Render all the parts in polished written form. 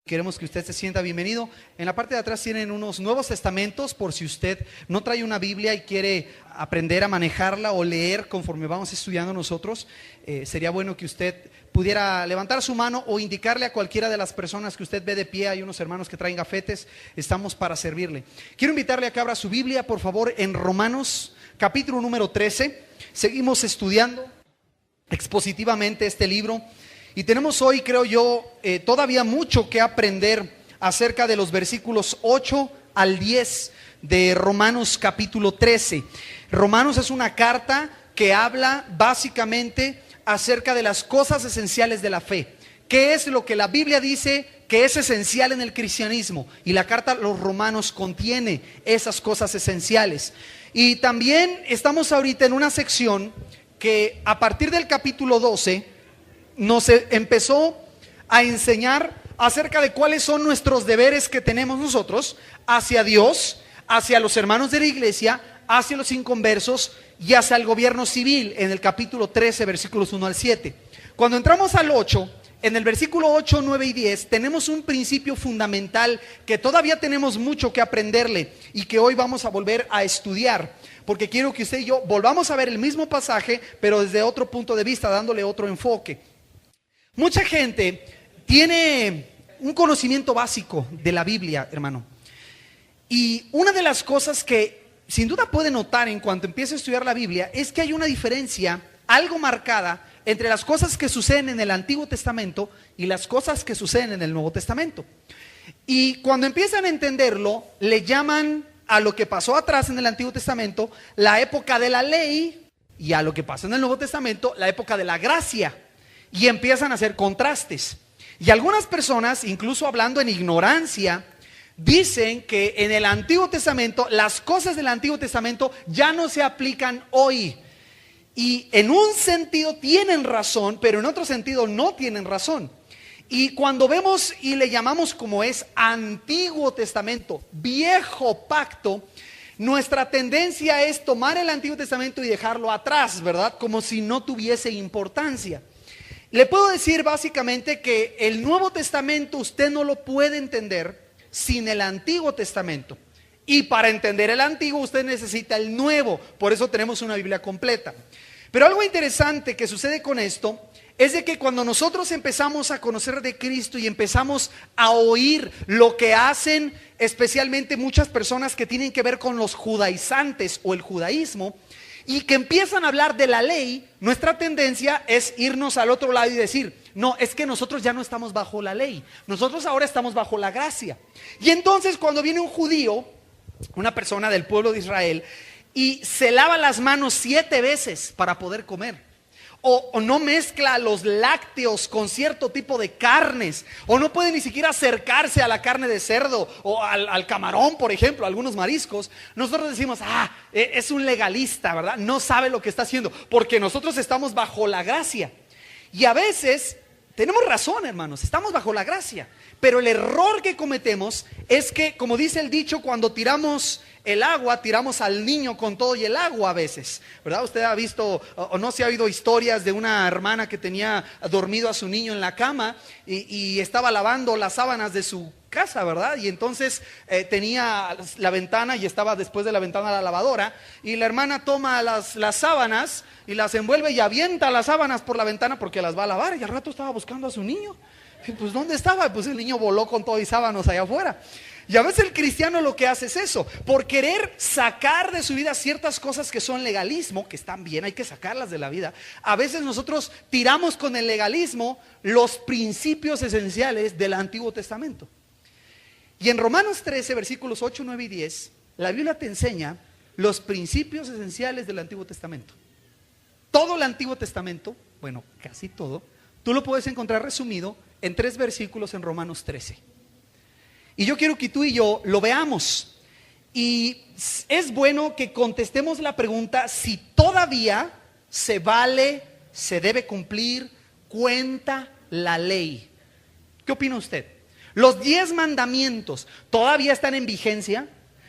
Queremos que usted se sienta bienvenido. En la parte de atrás tienen unos Nuevos Testamentos por si usted no trae una Biblia y quiere aprender a manejarla o leer conforme vamos estudiando nosotros. Sería bueno que usted pudiera levantar su mano o indicarle a cualquiera de las personas que usted ve de pie. Hay unos hermanos que traen gafetes, estamos para servirle. Quiero invitarle a que abra su Biblia, por favor, en Romanos capítulo número 13. Seguimos estudiando expositivamente este libro. Y tenemos hoy, creo yo, todavía mucho que aprender acerca de los versículos 8 al 10 de Romanos capítulo 13. Romanos es una carta que habla básicamente acerca de las cosas esenciales de la fe. ¿Qué es lo que la Biblia dice que es esencial en el cristianismo? Y la carta a los Romanos contiene esas cosas esenciales. Y también estamos ahorita en una sección que a partir del capítulo 12 nos empezó a enseñar acerca de cuáles son nuestros deberes que tenemos nosotros hacia Dios, hacia los hermanos de la iglesia, hacia los inconversos y hacia el gobierno civil, en el capítulo 13, versículos 1 al 7. Cuando entramos al 8, en el versículo 8, 9 y 10, tenemos un principio fundamental que todavía tenemos mucho que aprenderle y que hoy vamos a volver a estudiar, porque quiero que usted y yo volvamos a ver el mismo pasaje, pero desde otro punto de vista, dándole otro enfoque. Mucha gente tiene un conocimiento básico de la Biblia, hermano. Y una de las cosas que sin duda puede notar en cuanto empiece a estudiar la Biblia es que hay una diferencia algo marcada entre las cosas que suceden en el Antiguo Testamento y las cosas que suceden en el Nuevo Testamento. Y cuando empiezan a entenderlo, le llaman a lo que pasó atrás en el Antiguo Testamento la época de la ley, y a lo que pasa en el Nuevo Testamento la época de la gracia. Y empiezan a hacer contrastes. Y algunas personas, incluso hablando en ignorancia, dicen que en el Antiguo Testamento, las cosas del Antiguo Testamento ya no se aplican hoy. Y en un sentido tienen razón, pero en otro sentido no tienen razón. Y cuando vemos y le llamamos como es Antiguo Testamento, viejo pacto, nuestra tendencia es tomar el Antiguo Testamento y dejarlo atrás, ¿verdad? Como si no tuviese importancia. Le puedo decir básicamente que el Nuevo Testamento usted no lo puede entender sin el Antiguo Testamento. Y para entender el Antiguo usted necesita el Nuevo. Por eso tenemos una Biblia completa. Pero algo interesante que sucede con esto es de que cuando nosotros empezamos a conocer de Cristo y empezamos a oír lo que hacen especialmente muchas personas que tienen que ver con los judaizantes o el judaísmo, y que empiezan a hablar de la ley, nuestra tendencia es irnos al otro lado y decir, no, es que nosotros ya no estamos bajo la ley, nosotros ahora estamos bajo la gracia. Y entonces cuando viene un judío, una persona del pueblo de Israel, y se lava las manos 7 veces para poder comer, o no mezcla los lácteos con cierto tipo de carnes, o no puede ni siquiera acercarse a la carne de cerdo o al camarón, por ejemplo, algunos mariscos, nosotros decimos, es un legalista, ¿verdad? No sabe lo que está haciendo, porque nosotros estamos bajo la gracia. Y a veces tenemos razón, hermanos, estamos bajo la gracia, pero el error que cometemos es que, como dice el dicho, cuando tiramos el agua, tiramos al niño con todo y el agua a veces, ¿verdad? Usted ha visto, o no se ha oído historias de una hermana que tenía dormido a su niño en la cama y estaba lavando las sábanas de su casa, ¿verdad? Y entonces tenía la ventana y estaba después de la ventana la lavadora, y la hermana toma las sábanas y las envuelve y avienta las sábanas por la ventana porque las va a lavar, y al rato estaba buscando a su niño. Y pues ¿dónde estaba? Pues el niño voló con todo y sábanos allá afuera. Y a veces el cristiano lo que hace es eso, por querer sacar de su vida ciertas cosas que son legalismo, que están bien, hay que sacarlas de la vida. A veces nosotros tiramos con el legalismo los principios esenciales del Antiguo Testamento. Y en Romanos 13, versículos 8, 9 y 10, la Biblia te enseña los principios esenciales del Antiguo Testamento. Todo el Antiguo Testamento, bueno, casi todo, tú lo puedes encontrar resumido en 3 versículos en Romanos 13. Y yo quiero que tú y yo lo veamos. Y es bueno que contestemos la pregunta si todavía se vale, se debe cumplir, cuenta la ley. ¿Qué opina usted? ¿Los 10 mandamientos todavía están en vigencia?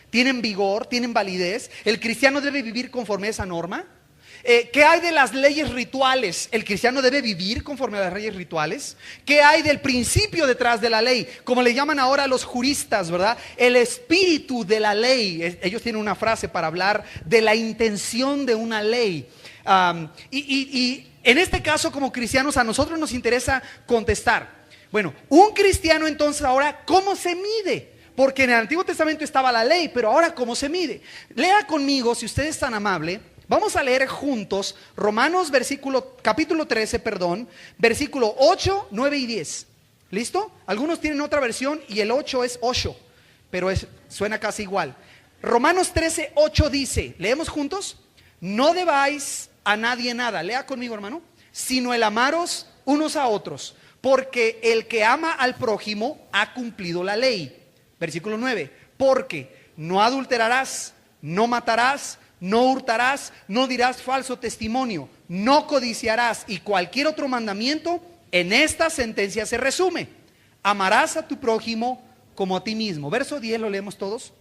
¿Tienen vigor? ¿Tienen validez? ¿El cristiano debe vivir conforme a esa norma? ¿Qué hay de las leyes rituales? ¿El cristiano debe vivir conforme a las leyes rituales? ¿Qué hay del principio detrás de la ley? Como le llaman ahora a los juristas, ¿verdad? El espíritu de la ley. Ellos tienen una frase para hablar de la intención de una ley. Y en este caso, como cristianos, a nosotros nos interesa contestar. Bueno, un cristiano entonces ahora, ¿cómo se mide? Porque en el Antiguo Testamento estaba la ley, pero ahora ¿cómo se mide? Lea conmigo, si usted es tan amable. Vamos a leer juntos Romanos capítulo 13, versículo 8, 9 y 10. ¿Listo? Algunos tienen otra versión y el 8 es 8, pero suena casi igual. Romanos 13, 8 dice, leemos juntos: no debáis a nadie nada, lea conmigo hermano, sino el amaros unos a otros, porque el que ama al prójimo ha cumplido la ley. Versículo 9, porque no adulterarás, no matarás, no hurtarás, no dirás falso testimonio, no codiciarás, y cualquier otro mandamiento en esta sentencia se resume: amarás a tu prójimo como a ti mismo. Verso 10, lo leemos todos.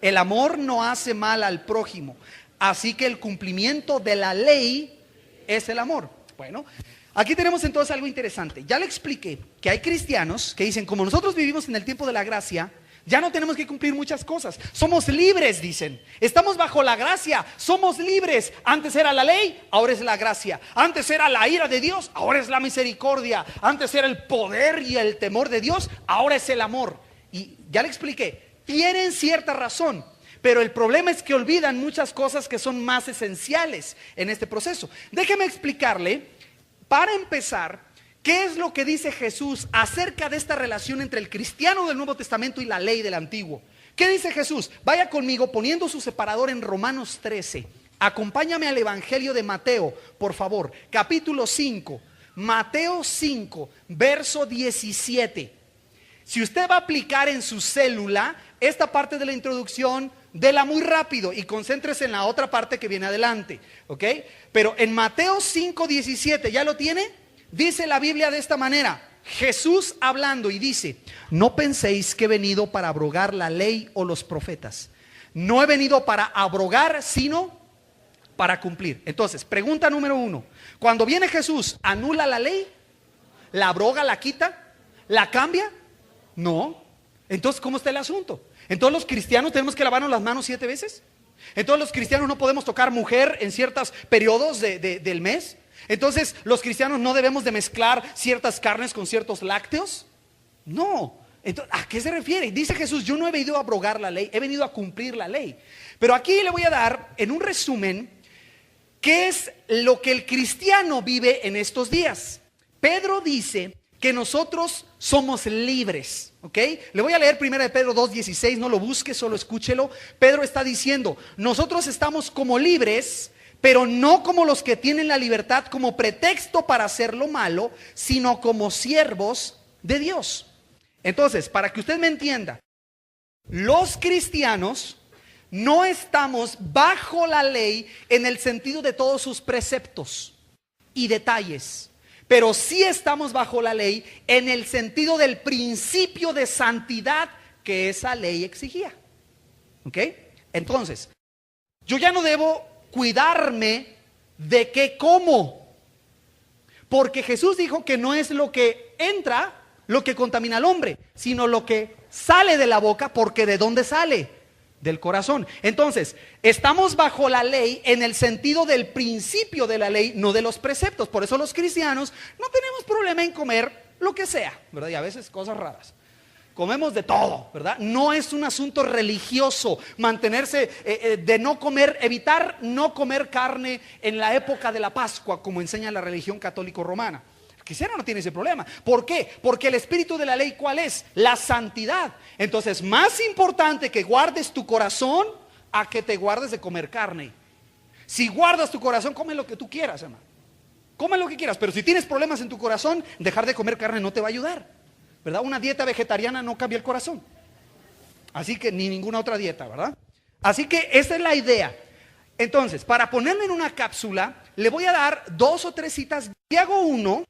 El amor no hace mal al prójimo, así que el cumplimiento de la ley es el amor. Bueno, aquí tenemos entonces algo interesante. Ya le expliqué que hay cristianos que dicen, como nosotros vivimos en el tiempo de la gracia, ya no tenemos que cumplir muchas cosas. Somos libres, dicen. Estamos bajo la gracia, somos libres. Antes era la ley, ahora es la gracia. Antes era la ira de Dios, ahora es la misericordia. Antes era el poder y el temor de Dios, ahora es el amor. Y ya le expliqué, tienen cierta razón, pero el problema es que olvidan muchas cosas que son más esenciales en este proceso. Déjeme explicarle, para empezar, ¿qué es lo que dice Jesús acerca de esta relación entre el cristiano del Nuevo Testamento y la ley del Antiguo? ¿Qué dice Jesús? Vaya conmigo poniendo su separador en Romanos 13. Acompáñame al Evangelio de Mateo, por favor. Capítulo 5. Mateo 5, verso 17. Si usted va a aplicar en su célula esta parte de la introducción, déla muy rápido y concéntrese en la otra parte que viene adelante. ¿Ok? Pero en Mateo 5, 17, ¿ya lo tiene? Dice la Biblia de esta manera, Jesús hablando y dice: no penséis que he venido para abrogar la ley o los profetas. No he venido para abrogar, sino para cumplir. Entonces, pregunta número 1. Cuando viene Jesús, ¿anula la ley? ¿La abroga, la quita? ¿La cambia? No. Entonces, ¿cómo está el asunto? ¿Entonces los cristianos tenemos que lavarnos las manos 7 veces? ¿Entonces los cristianos no podemos tocar mujer en ciertos periodos del mes? Entonces, ¿los cristianos no debemos de mezclar ciertas carnes con ciertos lácteos? No. Entonces, ¿a qué se refiere? Dice Jesús, yo no he venido a abrogar la ley, he venido a cumplir la ley. Pero aquí le voy a dar, en un resumen, qué es lo que el cristiano vive en estos días. Pedro dice que nosotros somos libres, ¿ok? Le voy a leer 1 de Pedro 2:16, no lo busque, solo escúchelo. Pedro está diciendo, nosotros estamos como libres, pero no como los que tienen la libertad como pretexto para hacer lo malo, sino como siervos de Dios. Entonces, para que usted me entienda, los cristianos no estamos bajo la ley en el sentido de todos sus preceptos y detalles, pero sí estamos bajo la ley en el sentido del principio de santidad que esa ley exigía. ¿Ok? Entonces, yo ya no debo cuidarme de qué como, porque Jesús dijo que no es lo que entra lo que contamina al hombre, sino lo que sale de la boca, porque ¿de dónde sale? Del corazón. Entonces, estamos bajo la ley en el sentido del principio de la ley, no de los preceptos. Por eso los cristianos no tenemos problema en comer lo que sea, ¿verdad? Y a veces cosas raras. Comemos de todo, ¿verdad? No es un asunto religioso mantenerse de no comer, evitar no comer carne en la época de la Pascua, como enseña la religión católico romana. El cristiano no tiene ese problema. ¿Por qué? Porque el espíritu de la ley, ¿cuál es? La santidad. Entonces, más importante que guardes tu corazón a que te guardes de comer carne. Si guardas tu corazón, come lo que tú quieras, hermano. Come lo que quieras, pero si tienes problemas en tu corazón, dejar de comer carne no te va a ayudar, ¿verdad? Una dieta vegetariana no cambia el corazón. Así que ni ninguna otra dieta, ¿verdad? Así que esa es la idea. Entonces, para ponerle en una cápsula, le voy a dar 2 o 3 citas. Santiago 1,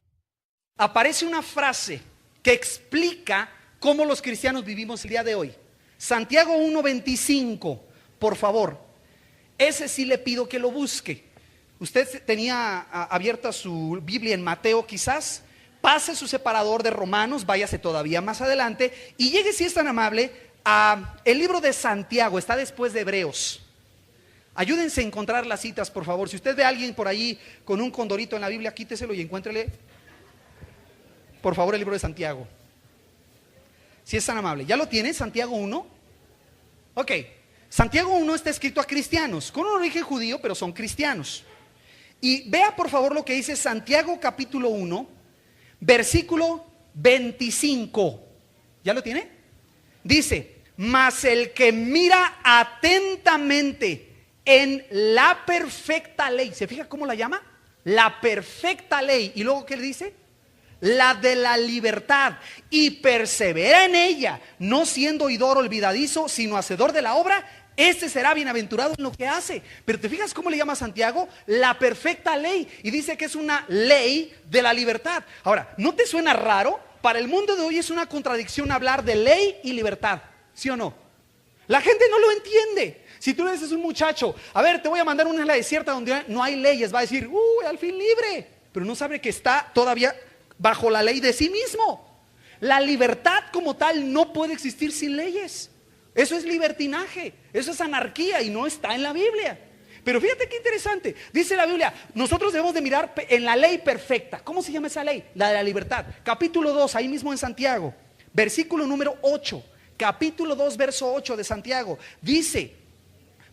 aparece una frase que explica cómo los cristianos vivimos el día de hoy. Santiago 1:25, por favor. Ese sí le pido que lo busque. Usted tenía abierta su Biblia en Mateo quizás. Pase su separador de Romanos, váyase todavía más adelante y llegue, si es tan amable, a el libro de Santiago. Está después de Hebreos. Ayúdense a encontrar las citas, por favor. Si usted ve a alguien por ahí con un condorito en la Biblia, quíteselo y encuéntrele, por favor, el libro de Santiago. Si es tan amable. ¿Ya lo tiene? Santiago 1. Ok. Santiago 1 está escrito a cristianos, con un origen judío, pero son cristianos. Y vea por favor lo que dice Santiago capítulo 1, versículo 25. ¿Ya lo tiene? Dice: mas el que mira atentamente en la perfecta ley. ¿Se fija cómo la llama? La perfecta ley. Y luego, ¿qué le dice? La de la libertad, y persevera en ella, no siendo oidor olvidadizo, sino hacedor de la obra, este será bienaventurado en lo que hace. Pero te fijas cómo le llama a Santiago la perfecta ley, y dice que es una ley de la libertad. Ahora, ¿no te suena raro? Para el mundo de hoy es una contradicción hablar de ley y libertad, ¿sí o no? La gente no lo entiende. Si tú le dices a un muchacho: a ver, te voy a mandar a una isla desierta donde no hay leyes, va a decir: uy, al fin libre. Pero no sabe que está todavía bajo la ley de sí mismo. La libertad como tal no puede existir sin leyes. Eso es libertinaje, eso es anarquía y no está en la Biblia. Pero fíjate qué interesante. Dice la Biblia, nosotros debemos de mirar en la ley perfecta. ¿Cómo se llama esa ley? La de la libertad. Capítulo 2, ahí mismo en Santiago, versículo número 8. Capítulo 2, verso 8 de Santiago. Dice: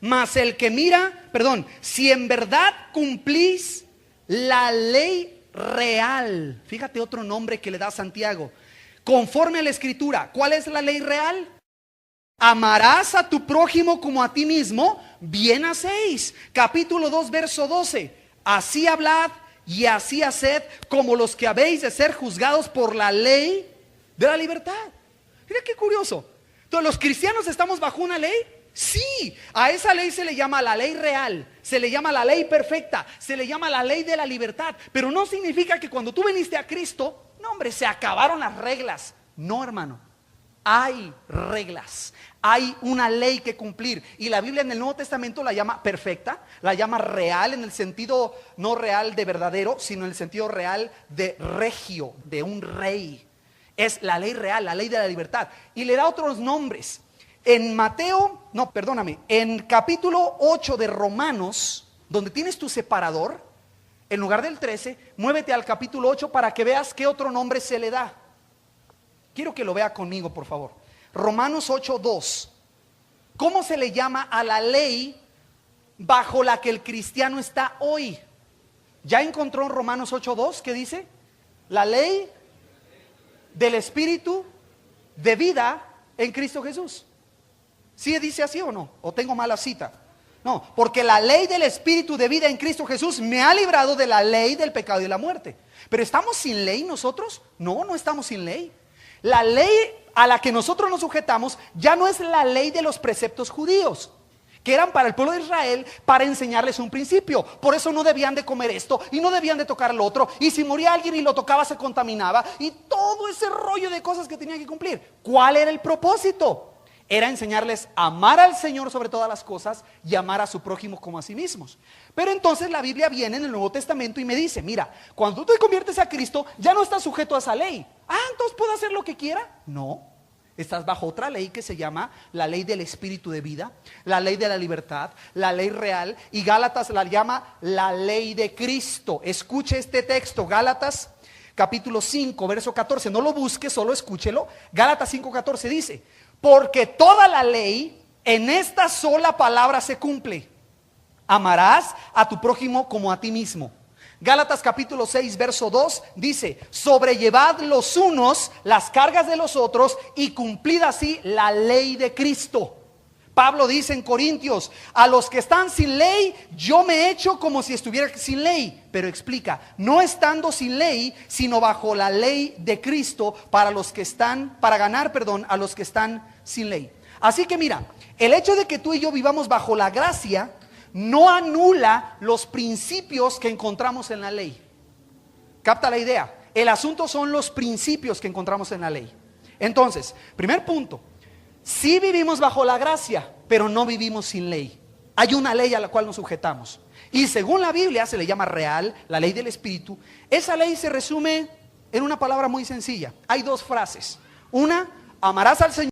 mas el que mira, si en verdad cumplís la ley real. Fíjate otro nombre que le da Santiago. Conforme a la escritura, ¿cuál es la ley real? Amarás a tu prójimo como a ti mismo, bien hacéis. Capítulo 2, verso 12. Así hablad y así haced, como los que habéis de ser juzgados por la ley de la libertad. Mira qué curioso. Entonces, ¿los cristianos estamos bajo una ley? Sí, a esa ley se le llama la ley real, se le llama la ley perfecta, se le llama la ley de la libertad. Pero no significa que cuando tú viniste a Cristo, no hombre, se acabaron las reglas. No, hermano, hay reglas, hay una ley que cumplir. Y la Biblia en el Nuevo Testamento la llama perfecta, la llama real en el sentido no real de verdadero, sino en el sentido real de regio, de un rey. Es la ley real, la ley de la libertad. Y le da otros nombres. En en capítulo 8 de Romanos, donde tienes tu separador, en lugar del 13, muévete al capítulo 8 para que veas qué otro nombre se le da. Quiero que lo vea conmigo, por favor. Romanos 8:2. ¿Cómo se le llama a la ley bajo la que el cristiano está hoy? ¿Ya encontró en Romanos 8:2 qué dice? La ley del Espíritu de vida en Cristo Jesús. ¿Sí dice así o no? ¿O tengo mala cita? No, porque la ley del Espíritu de vida en Cristo Jesús me ha librado de la ley del pecado y de la muerte. ¿Pero estamos sin ley nosotros? No, no estamos sin ley. La ley a la que nosotros nos sujetamos ya no es la ley de los preceptos judíos, que eran para el pueblo de Israel para enseñarles un principio. Por eso no debían de comer esto y no debían de tocar lo otro. Y si moría alguien y lo tocaba se contaminaba. Y todo ese rollo de cosas que tenían que cumplir. ¿Cuál era el propósito? Era enseñarles a amar al Señor sobre todas las cosas y amar a su prójimo como a sí mismos. Pero entonces la Biblia viene en el Nuevo Testamento y me dice: mira, cuando tú te conviertes a Cristo ya no estás sujeto a esa ley. Entonces ¿puedo hacer lo que quiera? No, estás bajo otra ley que se llama la ley del Espíritu de vida, la ley de la libertad, la ley real. Y Gálatas la llama la ley de Cristo. Escuche este texto, Gálatas capítulo 5, verso 14. No lo busque, solo escúchelo. Gálatas 5:14 dice: porque toda la ley en esta sola palabra se cumple: amarás a tu prójimo como a ti mismo. Gálatas capítulo 6, verso 2 dice: sobrellevad los unos las cargas de los otros y cumplid así la ley de Cristo. Pablo dice en Corintios: a los que están sin ley, yo me he hecho como si estuviera sin ley. Pero explica, no estando sin ley, sino bajo la ley de Cristo para ganar a los que están sin ley. Así que mira, el hecho de que tú y yo vivamos bajo la gracia no anula los principios que encontramos en la ley. ¿Capta la idea? El asunto son los principios que encontramos en la ley. Entonces, primer punto: sí vivimos bajo la gracia, pero no vivimos sin ley. Hay una ley a la cual nos sujetamos. y según la Biblia se le llama real, la ley del Espíritu. Esa ley se resume en una palabra muy sencilla. Hay dos frases. Una, amarás al Señor